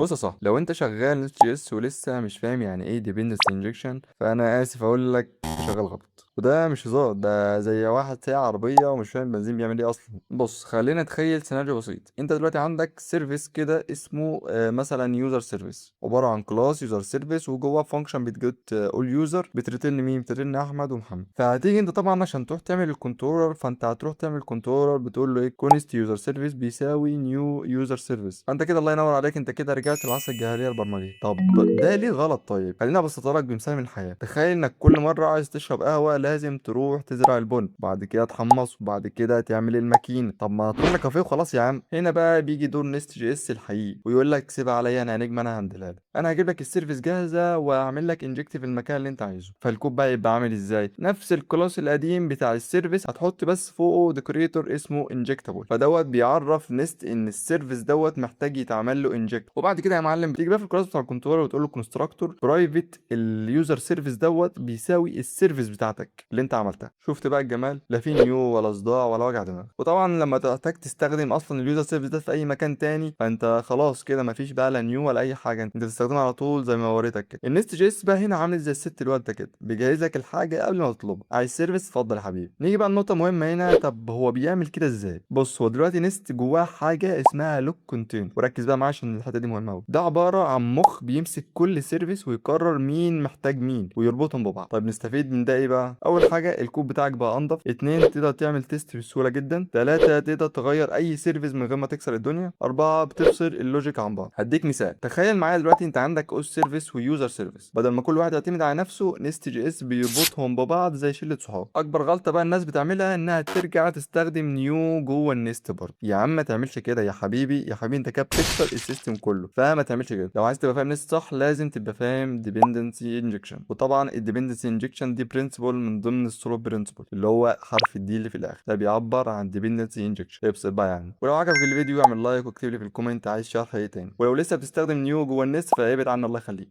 بص يا صاحبي، لو انت شغال نوت جي اس ولسه مش فاهم يعني ايه dependency injection، فانا اسف اقول لك انت شغال غلط. وده مش هزار، ده زي واحد سايق عربيه ومش فاهم البنزين بيعمل ايه اصلا. بص خلينا نتخيل سيناريو بسيط. انت دلوقتي عندك سيرفيس كده اسمه مثلا يوزر سيرفيس، عباره عن كلاس يوزر سيرفيس وجواه فانكشن بتجيت اول يوزر، بتريترن مين؟ بتريترن احمد ومحمد. فهتيجي انت طبعا عشان تروح تعمل الكنترولر، فانت هتروح تعمل الكنترولر بتقول له ايه؟ كونست يوزر سيرفيس بيساوي نيو يوزر سيرفيس. فانت كده الله ينور عليك، انت كده رجعت العصر الجاهليه البرمجيه. طب ده ليه غلط؟ طيب خلينا ابسطها لك بمثال من الحياه. تخيل انك كل مره عايز تشرب قهوه لازم تروح تزرع البن، بعد كده تحمصه، وبعد كده تعمل الماكينه. طب ما تروح لكافيه وخلاص يا عم. هنا بقى بيجي دور نست جي اس الحقيقي ويقول لك سيبها عليا انا يا نجم، انا هندلها لك. انا هجيب لك السيرفيس جاهزه واعمل لك انجكت في المكان اللي انت عايزه. فالكود بقى يبقى عامل ازاي؟ نفس الكلاس القديم بتاع السيرفيس، هتحط بس فوقه ديكوريتور اسمه انجكتابل، فدوت بيعرف نست ان السيرفيس دوت محتاج يتعمل له انجكت. وبعد كده يا معلم بتيجي بقى في الكلاس بتاع الكنترولر وتقول له كونستراكتور برايفت اليوزر سيرفيس دوت بيساوي السيرفيس بتاعتك اللي انت عملتها. شفت بقى الجمال؟ لا في نيو ولا صداع ولا وجع دماغ. وطبعا لما تحتاج تستخدم اصلا اليوزر سيرفيس ده في اي مكان تاني، فانت خلاص كده مفيش بقى لا نيو ولا اي حاجه، انت تستخدمها على طول زي ما وريتك كده. النست جي اس بقى هنا عامل زي الست الوالده كده، بيجهز لك الحاجه قبل ما تطلبها. عايز سيرفيس؟ اتفضل يا حبيبي. نيجي بقى النقطه مهمه هنا، طب هو بيعمل كده ازاي؟ بص هو دلوقتي نست جواه حاجه اسمها لوك كونتين، وركز بقى معايا عشان الحته دي مهمه قوي. ده عباره عن مخ بيمسك كل سيرفيس ويقرر مين محتاج مين ويربطهم ببعض. طيب نستفيد من ده ايه بقى؟ اول حاجه الكود بتاعك بقى انضف. اتنين تقدر تعمل تيست بسهوله جدا. تلاته تقدر تغير اي سيرفيس من غير ما تكسر الدنيا. اربعه بتفصل اللوجيك عن بعض. هديك مثال. تخيل معايا دلوقتي انت عندك اوس سيرفيس ويوزر سيرفيس، بدل ما كل واحد يعتمد على نفسه نست جي اس بيربطهم ببعض زي شله صحاب. اكبر غلطه بقى الناس بتعملها انها ترجع تستخدم نيو جوه النست برضه. يا عم ما تعملش كده يا حبيبي، يا حبيبي انت كده بتكسر السيستم كله، فما تعملش كده. لو عايز تبقى فاهم نست صح لازم تبقى فاهم ديبندنسي انجكشن. وطبعا الديبندنسي انجكشن دي برنسبل من ضمن السولو برنسبل، اللي هو حرف الدي اللي في الاخر ده بيعبر عن ديبندنسي انجكشن. ابسط بقى يعني. ولو عجبك الفيديو اعمل لايك واكتب لي في الكومنت عايز شرح ايه تاني. ولو لسه بتستخدم نيو جوه النست فابعد عنه الله يخليك.